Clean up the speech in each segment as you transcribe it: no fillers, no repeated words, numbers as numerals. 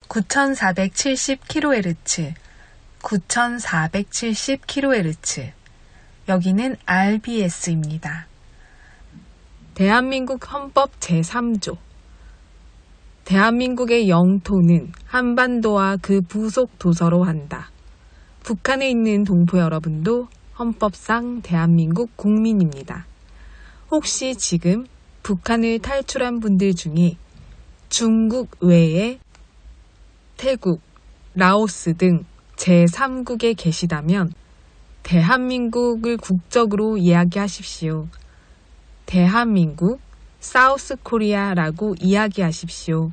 9470kHz, 9470kHz. 여기는 RBS입니다. 대한민국 헌법 제3조. 대한민국의 영토는 한반도와 그 부속 도서로 한다. 북한에 있는 동포 여러분도 헌법상 대한민국 국민입니다. 혹시 지금 북한을 탈출한 분들 중에 중국 외에 태국, 라오스 등 제3국에 계시다면 대한민국을 국적으로 이야기하십시오. 대한민국, 사우스 코리아라고 이야기하십시오.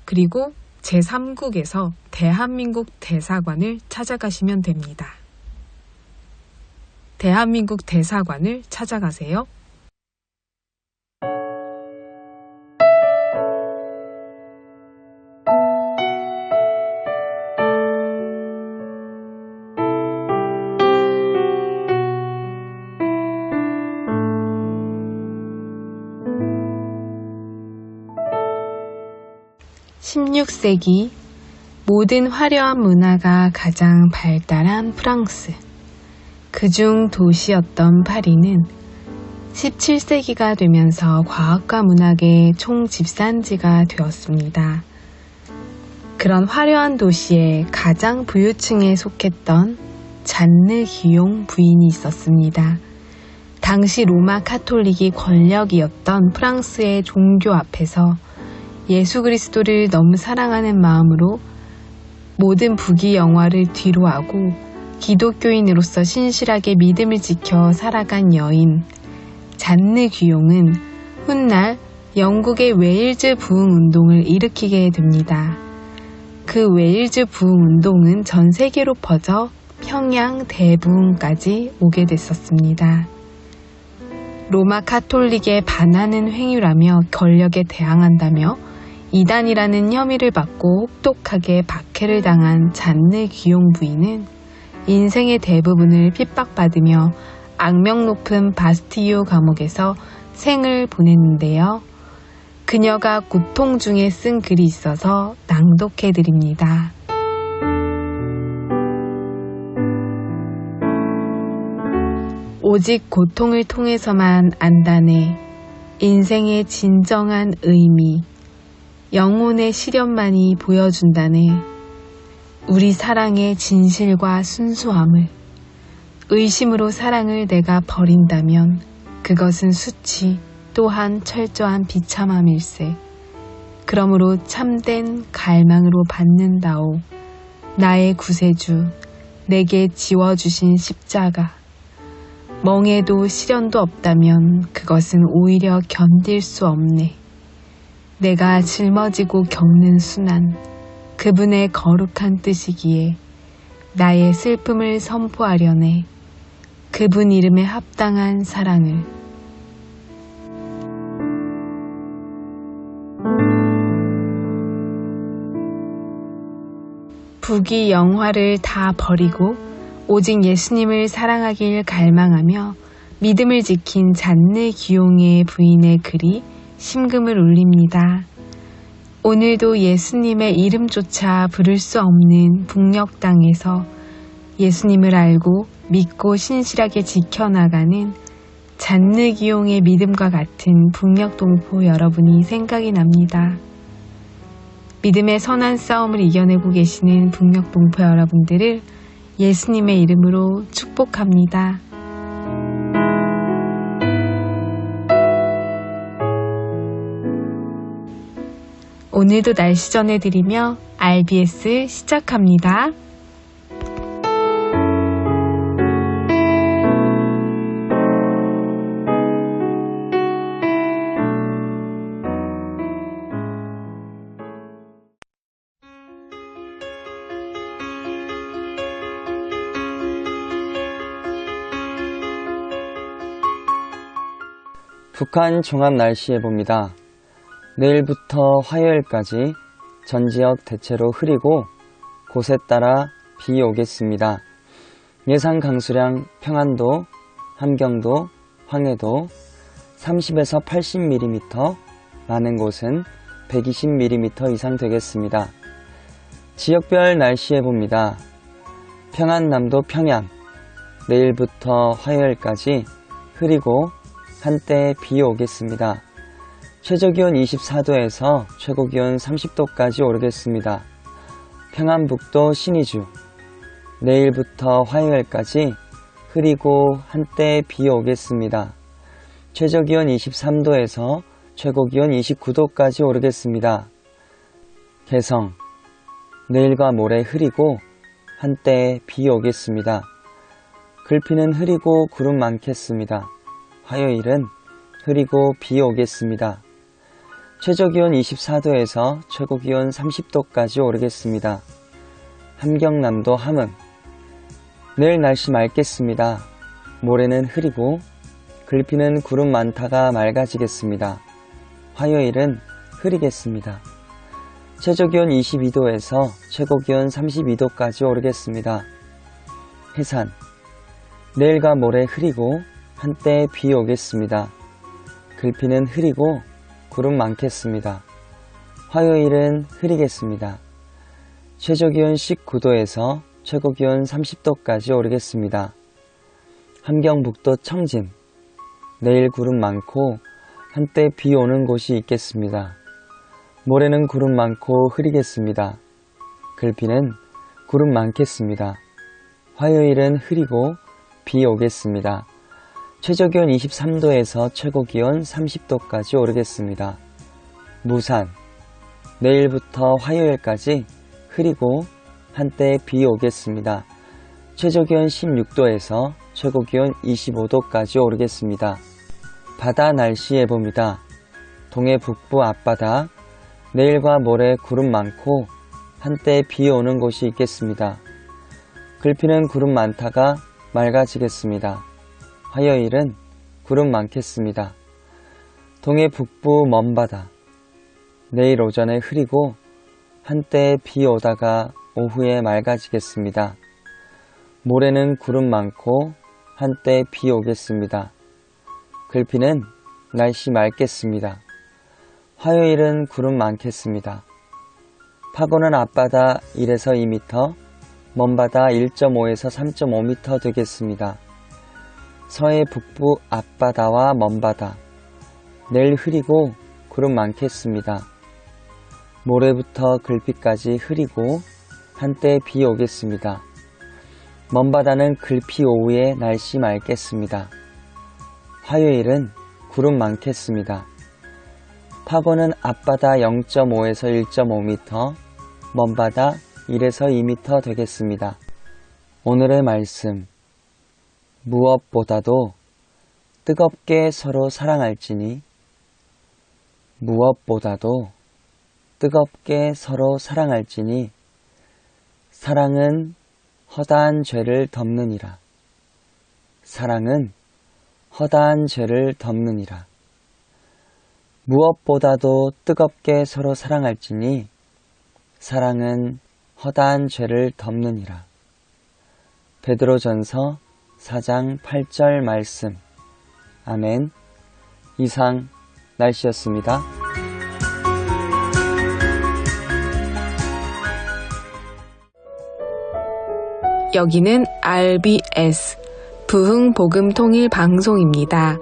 그리고 제3국에서 대한민국 대사관을 찾아가시면 됩니다. 대한민국 대사관을 찾아가세요. (16세기) 모든 화려한 문화가 가장 발달한 프랑스. 그중 도시였던 파리는 17세기가 되면서 과학과 문학의 총집산지가 되었습니다. 그런 화려한 도시의 가장 부유층에 속했던 잔느 기용 부인이 있었습니다. 당시 로마 카톨릭이 권력이었던 프랑스의 종교 앞에서 예수 그리스도를 너무 사랑하는 마음으로 모든 부귀 영화를 뒤로하고 기독교인으로서 신실하게 믿음을 지켜 살아간 여인 잔느 귀용은 훗날 영국의 웨일즈 부흥 운동을 일으키게 됩니다. 그 웨일즈 부흥 운동은 전 세계로 퍼져 평양 대부흥까지 오게 됐었습니다. 로마 카톨릭에 반하는 행위라며 권력에 대항한다며 이단이라는 혐의를 받고 혹독하게 박해를 당한 잔느 귀용 부인은 인생의 대부분을 핍박받으며 악명 높은 바스티유 감옥에서 생을 보냈는데요. 그녀가 고통 중에 쓴 글이 있어서 낭독해드립니다. 오직 고통을 통해서만 안다네. 인생의 진정한 의미. 영혼의 시련만이 보여준다네. 우리 사랑의 진실과 순수함을. 의심으로 사랑을 내가 버린다면 그것은 수치 또한 철저한 비참함일세. 그러므로 참된 갈망으로 받는다오. 나의 구세주, 내게 지워주신 십자가. 멍에도 시련도 없다면 그것은 오히려 견딜 수 없네. 내가 짊어지고 겪는 순환, 그분의 거룩한 뜻이기에 나의 슬픔을 선포하려네. 그분 이름에 합당한 사랑을. 부귀 영화를 다 버리고 오직 예수님을 사랑하길 갈망하며 믿음을 지킨 잔느 귀용의 부인의 글이 심금을 울립니다. 오늘도 예수님의 이름조차 부를 수 없는 북녘 땅에서 예수님을 알고 믿고 신실하게 지켜나가는 잔느 귀용의 믿음과 같은 북녘 동포 여러분이 생각이 납니다. 믿음의 선한 싸움을 이겨내고 계시는 북녘 동포 여러분들을 예수님의 이름으로 축복합니다. 오늘도 날씨 전해드리며 RBS 시작합니다. 북한 종합 날씨 예보입니다. 내일부터 화요일까지 전 지역 대체로 흐리고 곳에 따라 비 오겠습니다. 예상 강수량 평안도, 함경도, 황해도 30에서 80mm, 많은 곳은 120mm 이상 되겠습니다. 지역별 날씨 예보입니다. 평안남도 평양, 내일부터 화요일까지 흐리고 한때 비 오겠습니다. 최저기온 24도에서 최고기온 30도까지 오르겠습니다. 평안북도 신의주, 내일부터 화요일까지 흐리고 한때 비 오겠습니다. 최저기온 23도에서 최고기온 29도까지 오르겠습니다. 개성, 내일과 모레 흐리고 한때 비 오겠습니다. 글피는 흐리고 구름 많겠습니다. 화요일은 흐리고 비 오겠습니다. 최저기온 24도에서 최고기온 30도까지 오르겠습니다. 함경남도 함흥, 내일 날씨 맑겠습니다. 모레는 흐리고 글피는 구름 많다가 맑아지겠습니다. 화요일은 흐리겠습니다. 최저기온 22도에서 최고기온 32도까지 오르겠습니다. 해산, 내일과 모레 흐리고 한때 비 오겠습니다. 글피는 흐리고 구름 많겠습니다. 화요일은 흐리겠습니다. 최저기온 19도에서 최고기온 30도까지 오르겠습니다. 함경북도 청진, 내일 구름 많고 한때 비 오는 곳이 있겠습니다. 모레는 구름 많고 흐리겠습니다. 글피는 구름 많겠습니다. 화요일은 흐리고 비 오겠습니다. 최저기온 23도에서 최고기온 30도까지 오르겠습니다. 무산, 내일부터 화요일까지 흐리고 한때 비 오겠습니다. 최저기온 16도에서 최고기온 25도까지 오르겠습니다. 바다 날씨 예보입니다. 동해 북부 앞바다, 내일과 모레 구름 많고 한때 비 오는 곳이 있겠습니다. 글피는 구름 많다가 맑아지겠습니다. 화요일은 구름 많겠습니다. 동해 북부 먼바다, 내일 오전에 흐리고 한때 비 오다가 오후에 맑아지겠습니다. 모레는 구름 많고 한때 비 오겠습니다. 글피는 날씨 맑겠습니다. 화요일은 구름 많겠습니다. 파고는 앞바다 1에서 2m, 먼바다 1.5에서 3.5m 되겠습니다. 서해 북부 앞바다와 먼바다, 내일 흐리고 구름 많겠습니다. 모레부터 글피까지 흐리고 한때 비 오겠습니다. 먼바다는 글피 오후에 날씨 맑겠습니다. 화요일은 구름 많겠습니다. 파고는 앞바다 0.5에서 1.5m, 먼바다 1에서 2m 되겠습니다. 오늘의 말씀, 무엇보다도 뜨겁게 서로 사랑할지니, 무엇보다도 뜨겁게 서로 사랑할지니, 사랑은 허다한 죄를 덮느니라. 사랑은 허다한 죄를 덮느니라. 무엇보다도 뜨겁게 서로 사랑할지니 사랑은 허다한 죄를 덮느니라. 베드로전서 4장 8절 말씀. 아멘. 이상 날씨였습니다. 여기는 RBS 부흥복음통일방송입니다.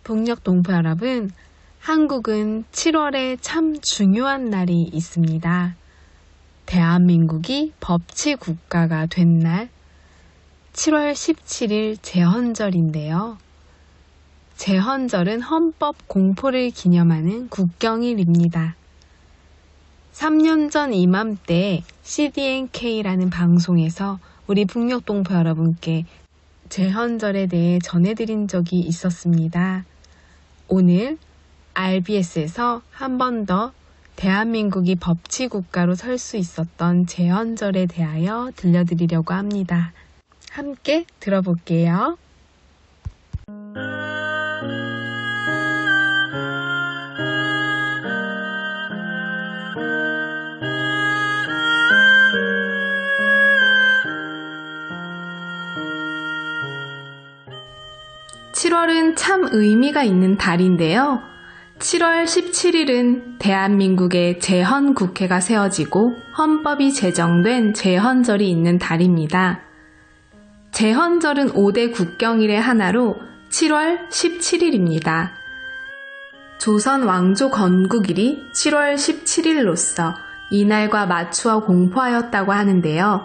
북녘동포 여러분, 한국은 7월에 참 중요한 날이 있습니다. 대한민국이 법치국가가 된 날, 7월 17일 제헌절인데요. 제헌절은 헌법 공포를 기념하는 국경일입니다. 3년 전 이맘때 CDNK라는 방송에서 우리 북녘동포 여러분께 제헌절에 대해 전해드린 적이 있었습니다. 오늘 RBS에서 한 번 더 대한민국이 법치국가로 설 수 있었던 제헌절에 대하여 들려드리려고 합니다. 함께 들어볼게요. 7월은 참 의미가 있는 달인데요. 7월 17일은 대한민국의 제헌국회가 세워지고 헌법이 제정된 제헌절이 있는 달입니다. 제헌절은 5대 국경일의 하나로 7월 17일입니다. 조선 왕조 건국일이 7월 17일로서 이날과 맞추어 공포하였다고 하는데요.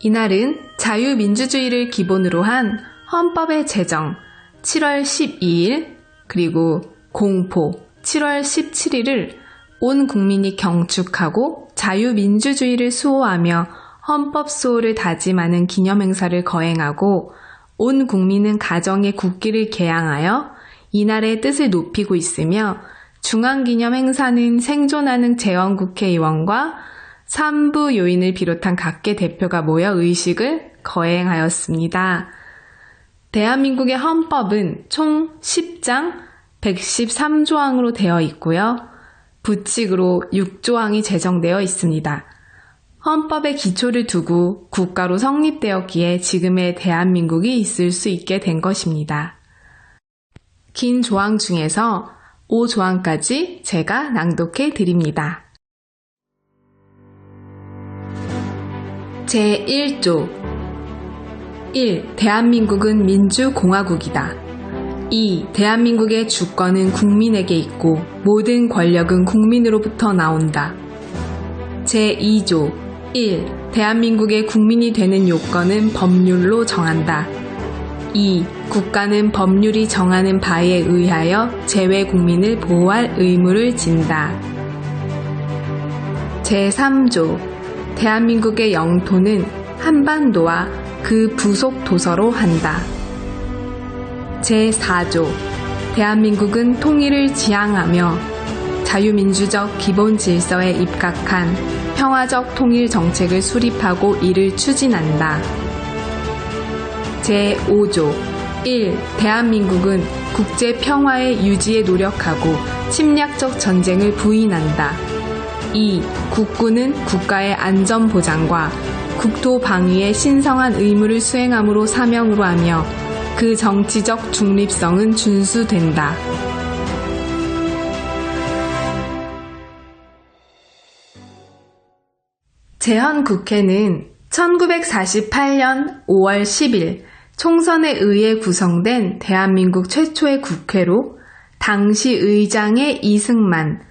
이날은 자유민주주의를 기본으로 한 헌법의 제정 7월 12일 그리고 공포 7월 17일을 온 국민이 경축하고 자유민주주의를 수호하며 헌법 수호를 다짐하는 기념행사를 거행하고 온 국민은 가정의 국기를 개양하여 이날의 뜻을 높이고 있으며 중앙기념행사는 생존하는 재헌국회의원과 산부 요인을 비롯한 각계 대표가 모여 의식을 거행하였습니다. 대한민국의 헌법은 총 10장 113조항으로 되어 있고요. 부칙으로 6조항이 제정되어 있습니다. 헌법의 기초를 두고 국가로 성립되었기에 지금의 대한민국이 있을 수 있게 된 것입니다. 긴 조항 중에서 5조항까지 제가 낭독해 드립니다. 제1조 1. 대한민국은 민주공화국이다. 2. 대한민국의 주권은 국민에게 있고 모든 권력은 국민으로부터 나온다. 제2조 1. 대한민국의 국민이 되는 요건은 법률로 정한다. 2. 국가는 법률이 정하는 바에 의하여 재외 국민을 보호할 의무를 진다. 제3조 대한민국의 영토는 한반도와 그 부속 도서로 한다. 제4조 대한민국은 통일을 지향하며 자유민주적 기본 질서에 입각한 평화적 통일 정책을 수립하고 이를 추진한다. 제5조 1. 대한민국은 국제 평화의 유지에 노력하고 침략적 전쟁을 부인한다. 2. 국군은 국가의 안전 보장과 국토 방위의 신성한 의무를 수행함으로 사명으로 하며 그 정치적 중립성은 준수된다. 제헌국회는 1948년 5월 10일 총선에 의해 구성된 대한민국 최초의 국회로 당시 의장의 이승만,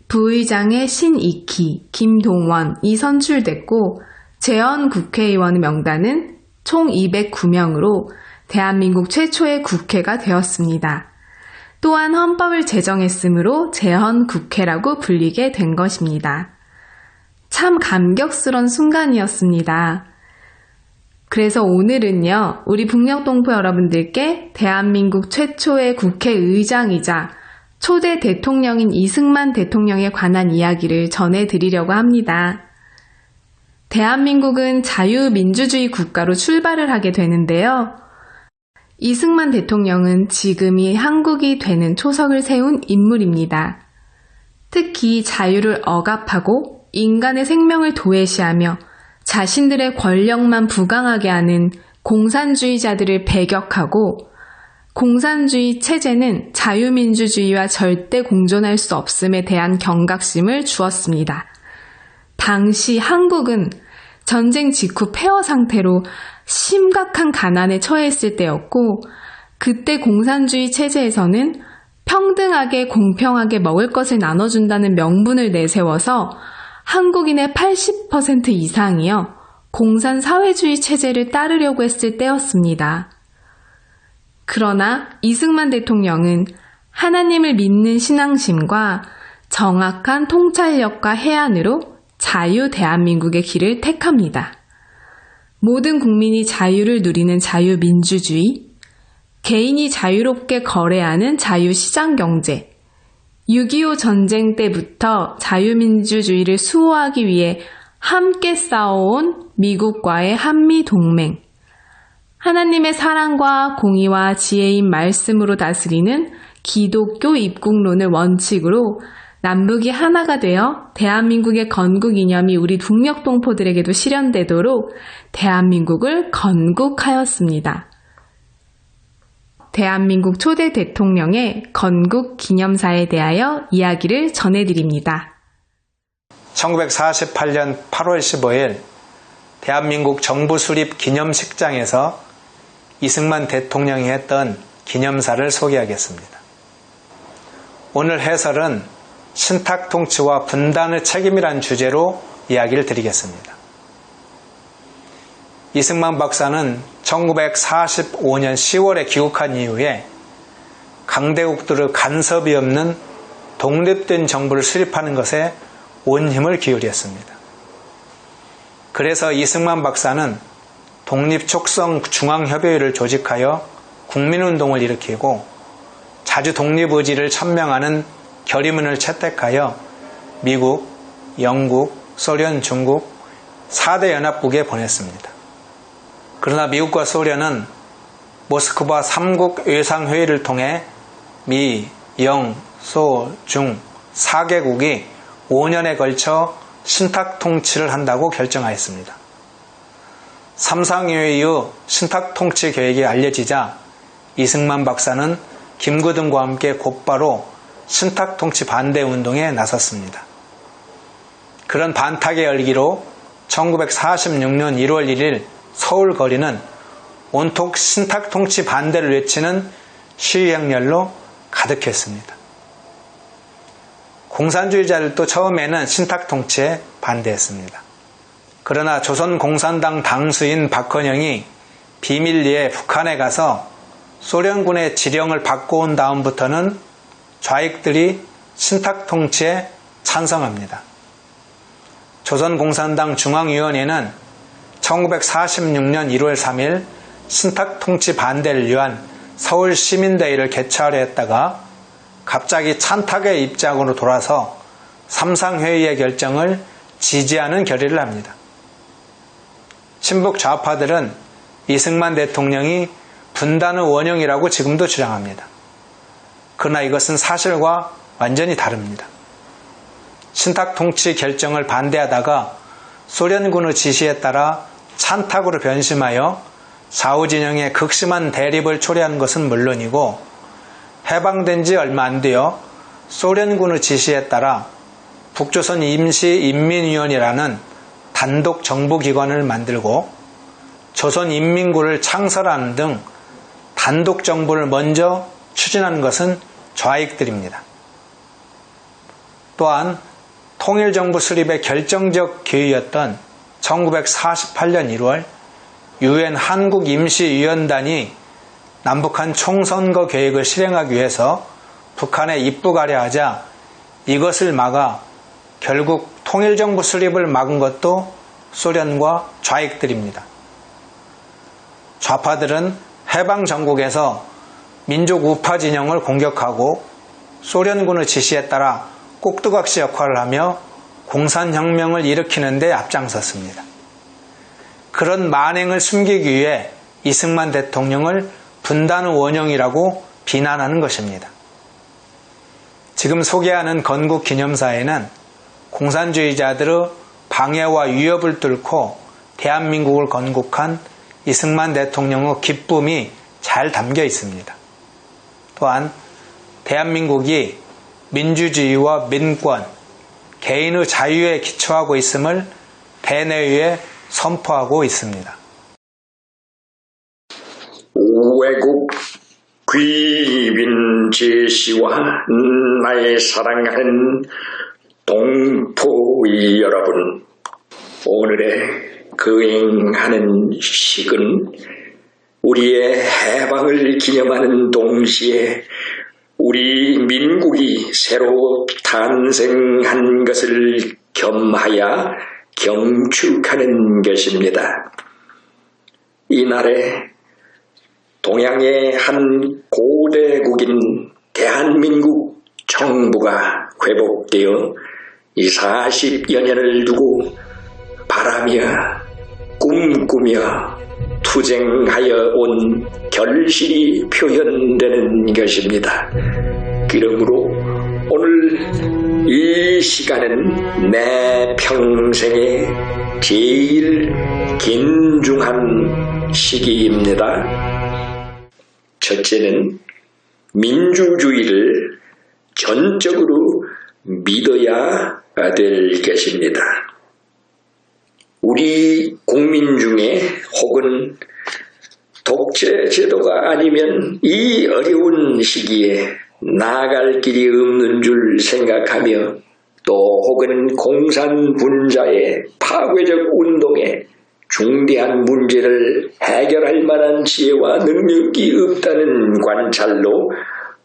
부의장의 신익희, 김동원이 선출됐고 제헌국회의원 명단은 총 209명으로 대한민국 최초의 국회가 되었습니다. 또한 헌법을 제정했으므로 제헌국회라고 불리게 된 것입니다. 참 감격스러운 순간이었습니다. 그래서 오늘은요, 우리 북녘동포 여러분들께 대한민국 최초의 국회의장이자 초대 대통령인 이승만 대통령에 관한 이야기를 전해드리려고 합니다. 대한민국은 자유민주주의 국가로 출발을 하게 되는데요. 이승만 대통령은 지금이 한국이 되는 초석을 세운 인물입니다. 특히 자유를 억압하고 인간의 생명을 도외시하며 자신들의 권력만 부강하게 하는 공산주의자들을 배격하고 공산주의 체제는 자유민주주의와 절대 공존할 수 없음에 대한 경각심을 주었습니다. 당시 한국은 전쟁 직후 폐허 상태로 심각한 가난에 처했을 때였고 그때 공산주의 체제에서는 평등하게 공평하게 먹을 것을 나눠준다는 명분을 내세워서 한국인의 80% 이상이요 공산사회주의 체제를 따르려고 했을 때였습니다. 그러나 이승만 대통령은 하나님을 믿는 신앙심과 정확한 통찰력과 해안으로 자유 대한민국의 길을 택합니다. 모든 국민이 자유를 누리는 자유민주주의, 개인이 자유롭게 거래하는 자유시장경제, 6.25 전쟁 때부터 자유민주주의를 수호하기 위해 함께 싸워온 미국과의 한미동맹, 하나님의 사랑과 공의와 지혜인 말씀으로 다스리는 기독교 입국론을 원칙으로 남북이 하나가 되어 대한민국의 건국 이념이 우리 북녘동포들에게도 실현되도록 대한민국을 건국하였습니다. 대한민국 초대 대통령의 건국 기념사에 대하여 이야기를 전해드립니다. 1948년 8월 15일 대한민국 정부 수립 기념식장에서 이승만 대통령이 했던 기념사를 소개하겠습니다. 오늘 해설은 신탁통치와 분단의 책임이란 주제로 이야기를 드리겠습니다. 이승만 박사는 1945년 10월에 귀국한 이후에 강대국들의 간섭이 없는 독립된 정부를 수립하는 것에 온 힘을 기울였습니다. 그래서 이승만 박사는 독립촉성 중앙협의회를 조직하여 국민운동을 일으키고 자주 독립의지를 천명하는 결의문을 채택하여 미국, 영국, 소련, 중국 4대 연합국에 보냈습니다. 그러나 미국과 소련은 모스크바 3국 외상회의를 통해 미, 영, 소, 중 4개국이 5년에 걸쳐 신탁통치를 한다고 결정하였습니다. 삼상회의 이후 신탁통치 계획이 알려지자 이승만 박사는 김구등과 함께 곧바로 신탁통치 반대 운동에 나섰습니다. 그런 반탁의 열기로 1946년 1월 1일 서울 거리는 온통 신탁통치 반대를 외치는 시위 행렬로 가득했습니다. 공산주의자들도 처음에는 신탁통치에 반대했습니다. 그러나 조선공산당 당수인 박헌영이 비밀리에 북한에 가서 소련군의 지령을 받고 온 다음부터는 좌익들이 신탁통치에 찬성합니다. 조선공산당 중앙위원회는 1946년 1월 3일 신탁통치 반대를 위한 서울시민대회를 개최하려 했다가 갑자기 찬탁의 입장으로 돌아서 삼상회의의 결정을 지지하는 결의를 합니다. 친북 좌파들은 이승만 대통령이 분단의 원흉이라고 지금도 주장합니다. 그러나 이것은 사실과 완전히 다릅니다. 신탁통치 결정을 반대하다가 소련군의 지시에 따라 찬탁으로 변심하여 좌우진영의 극심한 대립을 초래한 것은 물론이고 해방된 지 얼마 안 되어 소련군의 지시에 따라 북조선 임시인민위원회라는 단독 정부기관을 만들고 조선인민군을 창설하는 등 단독 정부를 먼저 추진한 것은 좌익들입니다. 또한 통일정부 수립의 결정적 계기였던 1948년 1월 유엔 한국임시위원단이 남북한 총선거 계획을 실행하기 위해서 북한에 입국하려 하자 이것을 막아 결국 통일정부 수립을 막은 것도 소련과 좌익들입니다. 좌파들은 해방전국에서 민족 우파 진영을 공격하고 소련군의 지시에 따라 꼭두각시 역할을 하며 공산혁명을 일으키는 데 앞장섰습니다. 그런 만행을 숨기기 위해 이승만 대통령을 분단의 원흉이라고 비난하는 것입니다. 지금 소개하는 건국기념사에는 공산주의자들의 방해와 위협을 뚫고 대한민국을 건국한 이승만 대통령의 기쁨이 잘 담겨 있습니다. 또한 대한민국이 민주주의와 민권, 개인의 자유에 기초하고 있음을 대내외에 선포하고 있습니다. 외국 귀빈 제시와 나의 사랑하는 동포 여러분, 오늘의 거행하는 식은 우리의 해방을 기념하는 동시에 우리 민국이 새로 탄생한 것을 겸하여 경축하는 것입니다. 이날에 동양의 한 고대국인 대한민국 정부가 회복되어 이 40여 년을 두고 바라며 꿈꾸며 투쟁하여 온 결실이 표현되는 것입니다. 그러므로 오늘 이 시간은 내 평생에 제일 긴중한 시기입니다. 첫째는 민주주의를 전적으로 믿어야 될 것입니다. 우리 국민 중에 혹은 독재 제도가 아니면 이 어려운 시기에 나아갈 길이 없는 줄 생각하며 또 혹은 공산분자의 파괴적 운동에 중대한 문제를 해결할 만한 지혜와 능력이 없다는 관찰로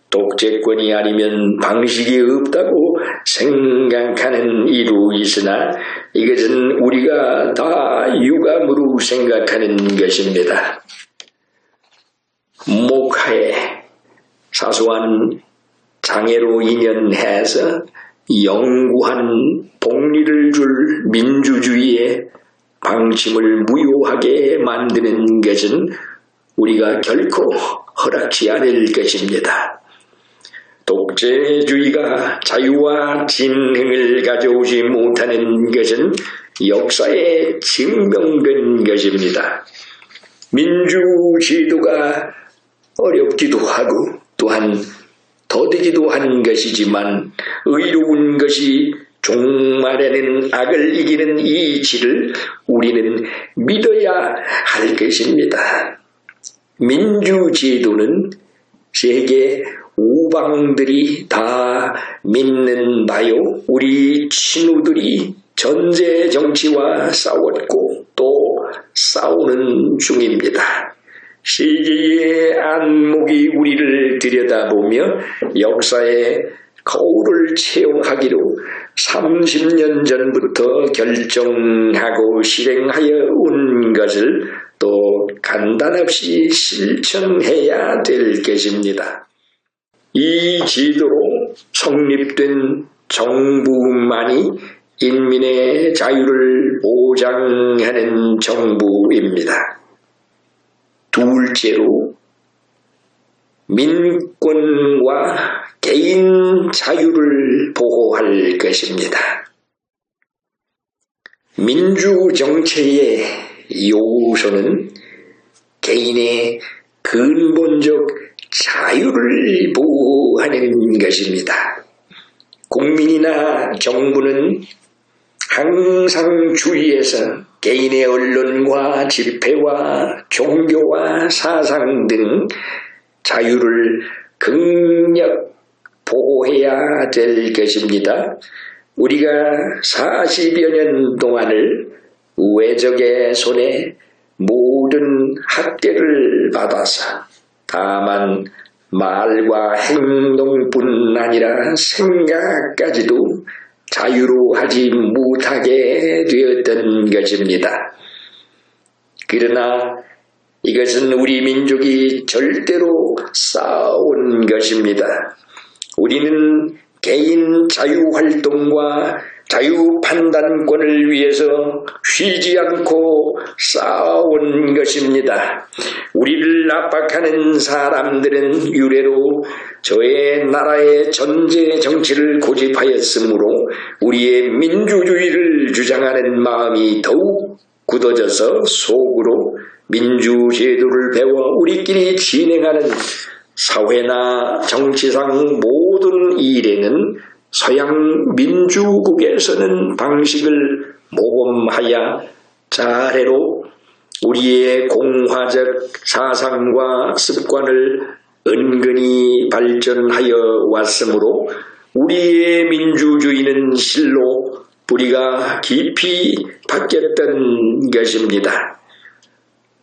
독재권이 아니면 방식이 없다고 생각하는 이도 있으나 이것은 우리가 다 유감으로 생각하는 것입니다. 목하에 사소한 장애로 인연해서 영구한 복리를 줄 민주주의의 방침을 무효하게 만드는 것은 우리가 결코 허락지 않을 것입니다. 독재주의가 자유와 진흥을 가져오지 못하는 것은 역사에 증명된 것입니다. 민주제도가 어렵기도 하고 또한 더디기도 한 것이지만 의로운 것이 종말에는 악을 이기는 이 이치를 우리는 믿어야 할 것입니다. 민주제도는 세계 우방들이 다 믿는 바요. 우리 친구들이 전제 정치와 싸웠고 또 싸우는 중입니다. 세계의 안목이 우리를 들여다보며 역사의 거울을 채용하기로 30년 전부터 결정하고 실행하여 온 것을 또 간단없이 실천해야 될 것입니다. 이 제도로 성립된 정부만이 인민의 자유를 보장하는 정부입니다. 둘째로 민권과 개인 자유를 보호할 것입니다. 민주정체의 요소는 개인의 근본적 자유를 보호하는 것입니다. 국민이나 정부는 항상 주의해서 개인의 언론과 집회와 종교와 사상 등 자유를 극력 보호해야 될 것입니다. 우리가 40여 년 동안을 외적의 손에 모든 학대를 받아서 다만 말과 행동뿐 아니라 생각까지도 자유로 하지 못하게 되었던 것입니다. 그러나 이것은 우리 민족이 절대로 쌓아온 것입니다. 우리는 개인 자유활동과 자유판단권을 위해서 쉬지 않고 쌓아온 것입니다. 우리를 압박하는 사람들은 유례로 저의 나라의 전제 정치를 고집하였으므로 우리의 민주주의를 주장하는 마음이 더욱 굳어져서 속으로 민주제도를 배워 우리끼리 진행하는 사회나 정치상 모든 일에는 서양 민주국에서는 방식을 모범하여 자해로 우리의 공화적 사상과 습관을 은근히 발전하여 왔으므로 우리의 민주주의는 실로 뿌리가 깊이 박혔던 것입니다.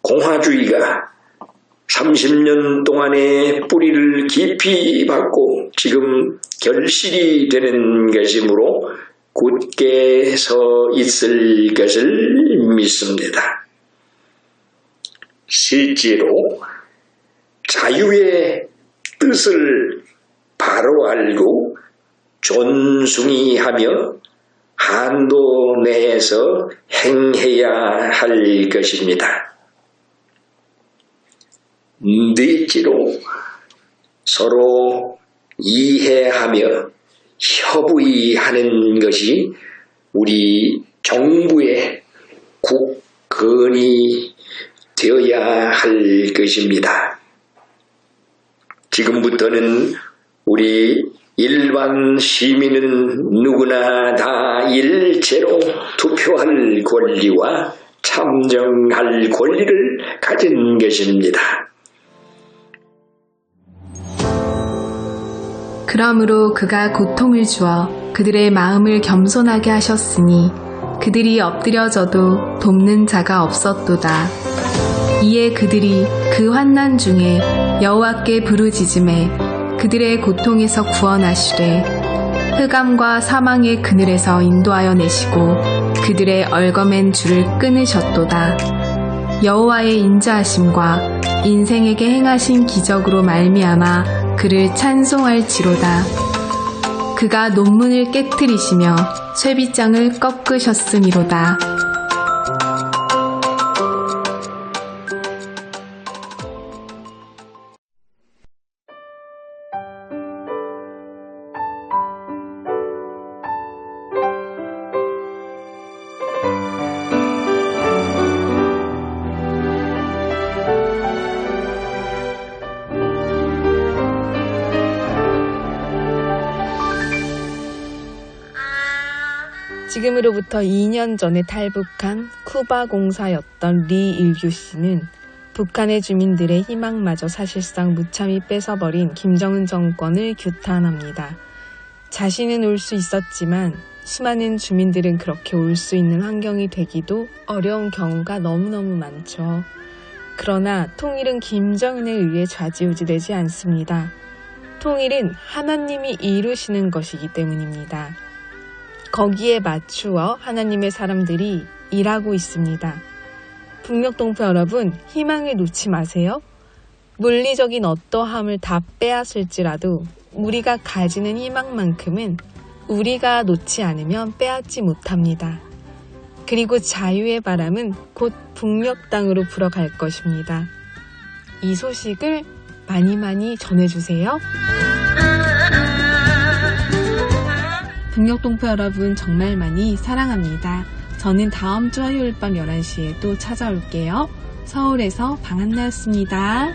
공화주의가 30년 동안의 뿌리를 깊이 박고 지금 결실이 되는 것이므로 굳게 서 있을 것을 믿습니다. 실제로 자유의 뜻을 바로 알고 존숭이하며 한도 내에서 행해야 할 것입니다. 넷째로 서로 이해하며 협의하는 것이 우리 정부의 국건이 되어야 할 것입니다. 지금부터는 우리 일반 시민은 누구나 다 일제로 투표할 권리와 참정할 권리를 가진 것입니다. 그러므로 그가 고통을 주어 그들의 마음을 겸손하게 하셨으니 그들이 엎드려져도 돕는 자가 없었도다. 이에 그들이 그 환난 중에 여호와께 부르짖음에 그들의 고통에서 구원하시되 흑암과 사망의 그늘에서 인도하여 내시고 그들의 얼거맨 줄을 끊으셨도다. 여호와의 인자하심과 인생에게 행하신 기적으로 말미암아 그를 찬송할지로다. 그가 논문을 깨뜨리시며 쇠빗장을 꺾으셨으니로다. 지금으로부터 2년 전에 탈북한 쿠바 공사였던 리 일규 씨는 북한의 주민들의 희망마저 사실상 무참히 뺏어버린 김정은 정권을 규탄합니다. 자신은 올 수 있었지만 수많은 주민들은 그렇게 올 수 있는 환경이 되기도 어려운 경우가 너무너무 많죠. 그러나 통일은 김정은에 의해 좌지우지되지 않습니다. 통일은 하나님이 이루시는 것이기 때문입니다. 거기에 맞추어 하나님의 사람들이 일하고 있습니다. 북녘동포 여러분, 희망을 놓지 마세요. 물리적인 어떠함을 다 빼앗을지라도 우리가 가지는 희망만큼은 우리가 놓지 않으면 빼앗지 못합니다. 그리고 자유의 바람은 곧 북녘 땅으로 불어갈 것입니다. 이 소식을 많이 전해주세요. 북녘동포 여러분 정말 많이 사랑합니다. 저는 다음 주 화요일 밤 11시에 또 찾아올게요. 서울에서 방한나였습니다.